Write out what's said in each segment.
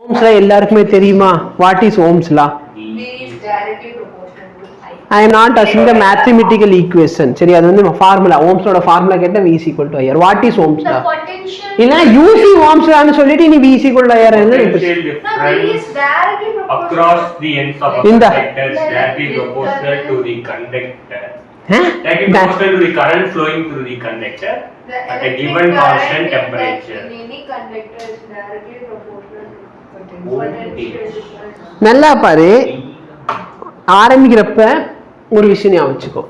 Ohm's law எல்லாருக்குமே தெரியுமா? What is Ohm's law? V is directly proportional to I. I am not asking the mathematical equation. சரி, அது வந்து formula. Ohm's law formula கேட்டா V is equal to IR. What is Ohm's law? The potential. இல்ல using Ohm's law னு சொல்லிட்டு நீ V is equal to IR ன்னு Potential difference across the ends of a conductor is directly proportional to the conductor. Directly proportional to the current flowing through the conductor at a given constant temperature. Any conductor is directly proportional to நல்லா பாரு, ஆரம்பிக்கிறப்ப ஒரு விஷயம் ஞாபகம் வச்சுக்கோ.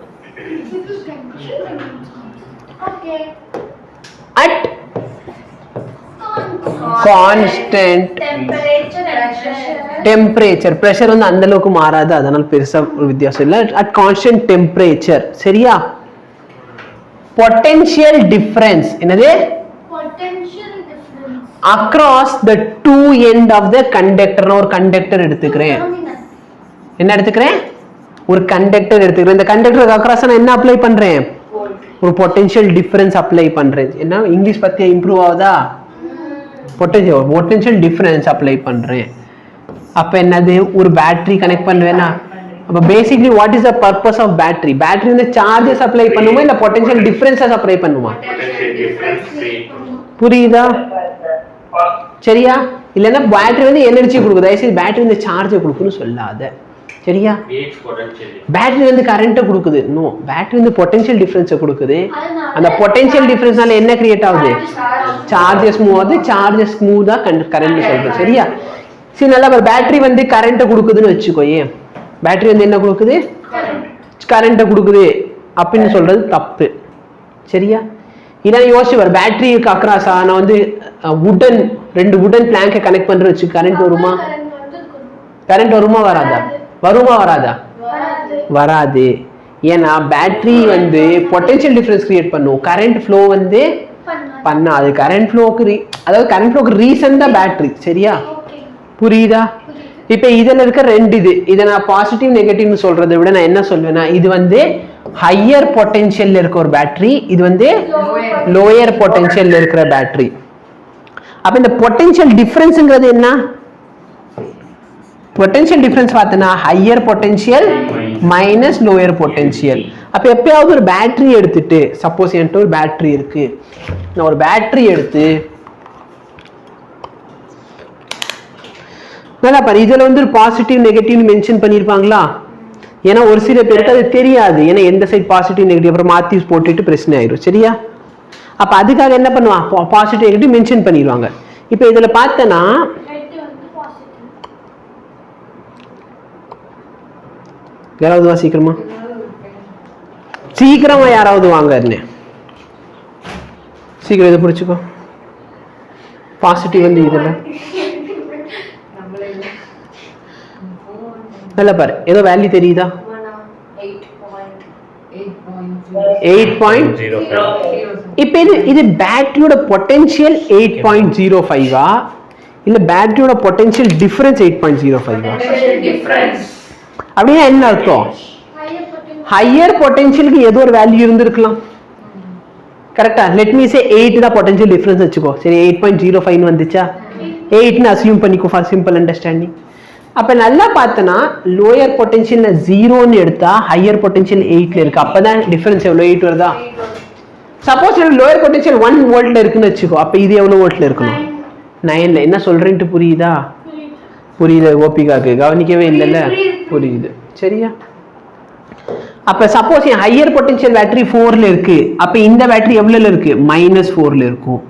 At constant temperature, pressure வந்து அந்த அளவுக்கு மாறாது, அதனால பெருசா ஒரு வித்தியாசம் இல்லை. At constant temperature, சரியா? Potential difference என்னது? Across the two end of the conductor. ஒரு கண்டக்டர் எடுத்துக்கிறேன். என்ன எடுத்துக்கிறேன்? ஒரு கண்டக்டர் எடுத்துக்கிறேன். இந்த கண்டக்டருக்கு அக்ராஸ் நான் என்ன அப்ளை பண்றேன்? ஒரு பொட்டன்ஷியல் டிஃபரன்ஸ் அப்ளை பண்றேன். என்ன இங்கிலீஷ் பத்தி இம்ப்ரூவ் ஆகுதா? பொட்டன்ஷியல் டிஃபரன்ஸ் அப்ளை பண்றேன். அப்ப என்னது? ஒரு பேட்டரி கனெக்ட் பண்ணுவேனா? அப்ப basically what is the purpose of battery? Battery வந்து சார்ஜஸ் அப்ளை பண்ணுமா இல்ல பொட்டன்ஷியல் டிஃபரன்ஸஸ் அப்ளை பண்ணுமா? புரியுதா? சரியா? இல்லன்னா பேட்டரி வந்து எனர்ஜி கொடுக்குது. தயவுசெய்து பேட்டரி வந்து சார்ஜை கொடுக்குன்னு சொல்லாத, சரியா? பேட்டரி வந்து கரண்ட்டை கொடுக்குது. நோ, பேட்டரி வந்து பொட்டன்ஷியல் டிஃபரன்ஸை கொடுக்குது. அந்த பொட்டன்ஷியல் டிஃபரன்ஸ்னால என்ன கிரியேட் ஆகுது? சார்ஜஸ் மூவ் ஆகுது. சார்ஜஸ் மூவ் தான் கரண்ட் சொல்றது, சரியா? சரி, நல்லா பேட்டரி வந்து கரண்ட்டை கொடுக்குதுன்னு வச்சுக்கோயே. பேட்டரி வந்து என்ன கொடுக்குது? கரண்ட்டை கொடுக்குது அப்படின்னு சொல்றது தப்பு, சரியா? இதான் யோசிச்சு வர. பேட்டரிக்கு அக்ராஸா நான் வந்து ரெண்டு வுடன் பிளாங்கை கனெக்ட் பண்ற வச்சு கரண்ட் வருமா? கரண்ட் வருமா வராதா? வருமா வராதா? வராது. ஏன்னா பேட்டரி வந்து பொட்டன்ஷியல் டிஃபரன்ஸ் கிரியேட் பண்ணும், கரண்ட் ஃப்ளோ வந்து பண்ணாது. கரண்ட் ஃப்ளோக்கு அதாவது கரண்ட் ஃப்ளோக்கு ரீசன் தான் பேட்டரி, சரியா? புரியுதா? இப்ப இதுல இருக்க ரெண்டு இதை நான் பாசிட்டிவ் நெகட்டிவ்னு சொல்றதை விட நான் என்ன சொல்வேன்னா, இது வந்து ஹையர் பொட்டன்ஷியல்ல இருக்க ஒரு பேட்டரி, இது வந்து லோயர் பொட்டன்ஷியல்ல இருக்கிற பேட்டரி. அப்ப இந்த பொட்டன்ஷியல் டிஃபரன்ஸ்ங்கிறது என்ன? பொட்டன்ஷியல் டிஃபரன்ஸ் பார்த்தனா higher potential minus lower potential. அப்ப எப்பயாவது ஒரு பேட்டரி எடுத்துட்டு, சப்போஸ் என்கிட்ட ஒரு பேட்டரி இருக்கு, நான் ஒரு பேட்டரி எடுத்து நல்லா பாரு, இதுல வந்து ஒரு பாசிட்டிவ் நெகட்டிவ் மென்ஷன் பண்ணிருப்பாங்களா? ஏன்னா ஒரு சில பேருக்கு அது தெரியாது, ஏன்னா எந்த சைட் பாசிட்டிவ் நெகட்டிவ் அப்புறம் மாத்தி போட்டுட்டு பிரச்சனை ஆயிரும், சரியா? அப்ப அதுக்காக என்ன பண்ணுவான்? பாசிட்டிவ் நெகட்டிவ் மென்ஷன் பண்ணிடுவாங்க. இப்ப இதுல பார்த்தனா யாராவது வா, சீக்கிரமா சீக்கிரமா யாராவது வாங்க, சீக்கிரம் இதை பிடிச்சுக்கோ. பாசிட்டிவ் வந்து இதுல நல்லா பாரு, ஏதோ வேல்யூ தெரியுதா? 8.05. இப்ப இது பேட்டரியோட பொட்டன்ஷியல் 8.05 இல்ல பேட்டரியோட பொட்டன்ஷியல் டிஃபரன்ஸ் 8.05 அப்படின்னா என்ன அர்த்தம்? ஹையர் பொட்டன்ஷியலுக்கு ஏதோ ஒரு வேல்யூ இருந்திருக்கலாம், கரெக்டா? லெட் மீ சே 8 தான் பொட்டன்ஷியல் டிஃபரன்ஸ் வச்சுக்கோ. சரி, 8.05 வந்துச்சா? 8 அசியூம் பண்ணிக்கோ ஃபார் சிம்பிள் அண்டர்ஸ்டாண்டிங். அப்ப நல்லா பார்த்தனா லோயர் பொட்டன்ஷியல் 0ன்னு எடுத்தா ஹையர் பொட்டன்ஷியல் 8ல இருக்கு. அப்பதான் டிஃபரன்ஸ் எவ்வளவு? 8 வருதா? சப்போஸ் லோயர் பொட்டன்ஷியல் 1 வோல்ட்ல இருக்குன்னு வச்சுக்கோ, அப்ப இது எவ்வளவு வோல்ட்ல இருக்கணும்? 9ல. என்ன சொல்றேன்ட்டு புரியுதா? புரியுது கோபிகாக்கு? கவனிக்கவே இல்லைல்ல? புரியுது, சரியா? அப்ப சப்போஸ் என் ஹையர் பொட்டன்ஷியல் பேட்டரி 4ல இருக்கு, அப்ப இந்த பேட்டரி எவ்வளவுல இருக்கு? -4ல இருக்கும்.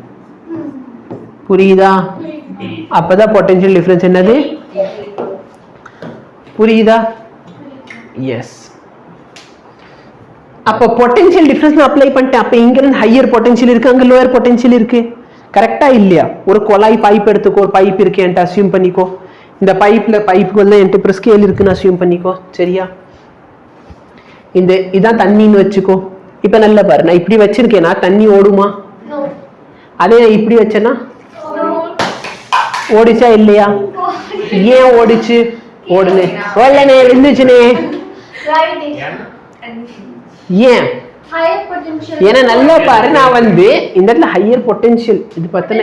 புரியுதா? அப்பதான் பொட்டன்ஷியல் டிஃபரன்ஸ் என்னது? புரியுதா? எஸ். அப்ப பொட்டன்ஷியல் டிஃபரன்ஸ் அப்ளை பண்ணிட்டேன். அப்ப இங்க இருந்து ஹையர் பொட்டன்ஷியல் இருக்கு, அங்க லோயர் பொட்டன்ஷியல் இருக்கு, கரெக்டா இல்லையா? ஒரு குழாய் பைப் எடுத்துக்கோ, ஒரு பைப் இருக்கு என்கிட்ட அசியூம் பண்ணிக்கோ. இந்த பைப்புக்கு வந்து என்கிட்ட ஸ்கேல் இருக்குன்னு அசியூம் பண்ணிக்கோ, சரியா? இதான் தண்ணின்னு வச்சுக்கோ. இப்ப நல்ல பாரு, நான் இப்படி வச்சிருக்கேன்னா தண்ணி ஓடுமா? அதே நான் இப்படி வச்சேன்னா ஓடிச்சா இல்லையா? ஏன் ஓடிச்சு? ஓடுனே ஓடலனே விழுந்துச்சுனே. ஏன்? ஏன்னா நல்லா பாரு, நான் வந்து இந்த இடத்துல ஹையர் பொட்டன்ஷியல் இது பார்த்தேன்.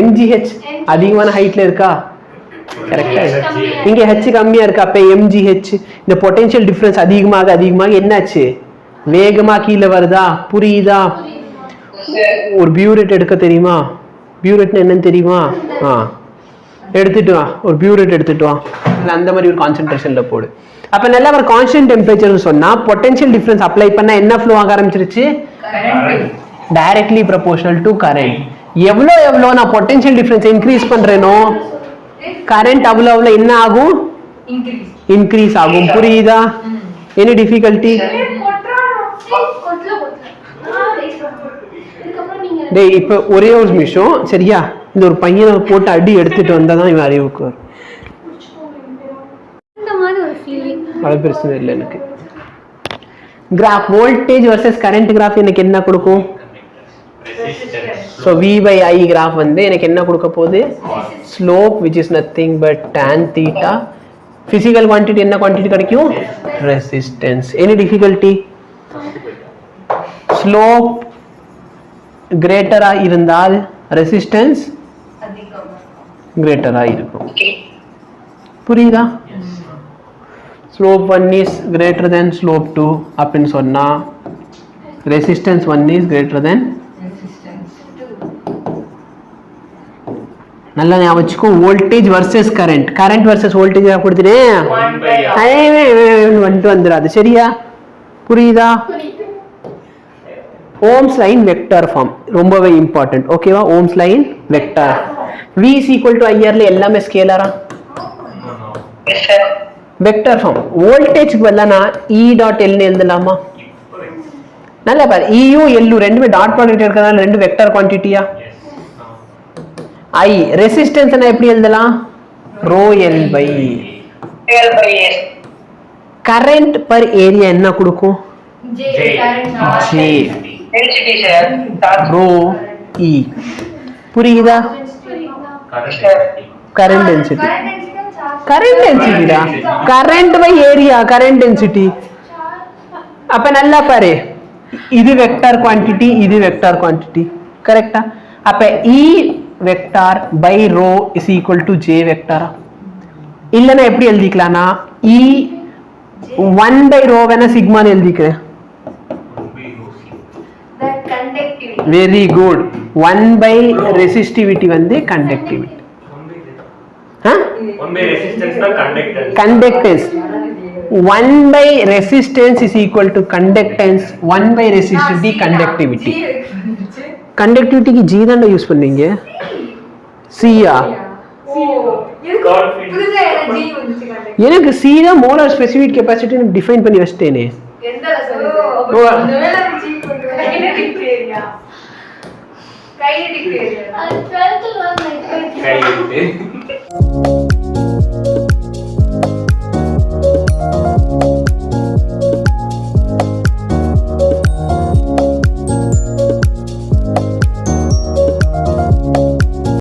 MGH அதிகமான ஹைட்ல இருக்கா? கரெக்டா? இங்க H கம்மியா இருக்கா? அப்ப MGH. இந்த பொட்டன்ஷியல் டிஃபரன்ஸ் அதிகமாக என்னாச்சு? வேகமா கீழே வருதா? புரியுதா? ஒரு பியூரேட் எடுக்க தெரியுமா? பியூரேட்னா என்னன்னு தெரியுமா? எடுத்துட்டு வா, ஒரு பியூரேட் எடுத்துட்டு வா, அந்த மாதிரி ஒரு கான்சென்ட்ரேஷன்ல போடு. அப்ப நல்லா ஒரு கான்ஸ்டன்ட் டெம்பரேச்சர்னு சொன்னா பொட்டன்ஷியல் டிஃபரன்ஸ் அப்ளை பண்ணா என்ன ஃப்ளோ ஆக ஆரம்பிச்சிருச்சு? Directly proportional to current. எவ்வளோ நான் பொட்டன்ஷியல் டிஃபரன்ஸ் இன்க்ரீஸ் பண்றேனோ கரண்ட் அவ்வளோ என்ன ஆகும்? இன்க்ரீஸ் ஆகும். புரியுதா? Any difficulty? டேய் இப்ப ஒரே ஒரு நிமிஷம் சரியா? இந்த ஒரு பையனை போட்டு அடி எடுத்துட்டு வந்தாதான் இவன் அறிவுக்கு வரும். அது பிரச்சனை இல்லை எனக்கு. Graph voltage versus current graph எனக்கு என்ன கொடுக்கும்? So V/I கிராஃப் வந்து எனக்கு என்ன கொடுக்க போகுது? Slope which is nothing but tan theta. Physical quantity என்ன குவான்டிட்டி கிடைக்கும்? ரெசிஸ்டன்ஸ். Any difficulty? ஸ்லோப் கிரேட்டரா இருந்தால் ரெசிஸ்டன்ஸ் கிரேட்டரா இருக்கும். புரியுதா? Slope 1 is greater than slope 2 அப்படின்னு சொன்னா ரெசிஸ்டன்ஸ் 1 is greater than நல்லா ஞாபகம் வச்சுக்கோ. Voltage versus current, current versus voltage கொடுத்துட்டேன் வந்துட்டு வந்துடாது. சரியா? புரியுதா? ஓம்ஸ் லைன் வெக்டார் ஃபார்ம் ரொம்பவே இம்பார்ட்டன்ட். ஓகேவா? Ohm's line vector. V is equal to IR ல எல்லாமே ஸ்கேலரா? Vector form. வோல்டேஜ்க்கு பதிலா நான் E.L ன்னு எழுதலாமா? நல்லா பாரு, EU LU ரெண்டுமே டாட் ப்ராடக்ட் இருக்கறதால ரெண்டு வெக்டார் குவாண்டிட்டியா? I ரெசிஸ்டன்ஸ் நான் எப்படி எழுதலாம்? rho L by current per area என்ன கொடுக்கும்? J rho E. புரியுதா? Current density. கரண்ட் டென்சிட்டிடா. Current by area current density. அப்ப நல்லா பாரு, இது வெக்டார் குவாண்டிட்டி, இது வெக்டார் குவாண்டிட்டி. கரெக்ட்டா? அப்ப E vector by rho is equal to J வெக்டாரா? இல்லனா எப்படி எழுதிக்கலாம்னா E 1 by rho வேணா சிக்மான்னு எழுதிக்கிறேன். Very good. 1 by ரெசிஸ்டிவிட்டி வந்து conductivity. 1 by resistance na conductance. 1 by resistance is equal to conductance. 1 by resistivity conductivity. Conductivity की G தான் use பண்ணீங்க. C யா? எனக்கு C தான் மோலார் ஸ்பெசிஃபிக் கெபாசிட்டி டிஃபைன் பண்ணி வச்சிட்டேனே. எந்தல சொல்லுங்க? இந்த வேளை G கொண்டு கைனடிக் ஏரியா. Kinetic area. அது 12th ல வந்து கைனடிக்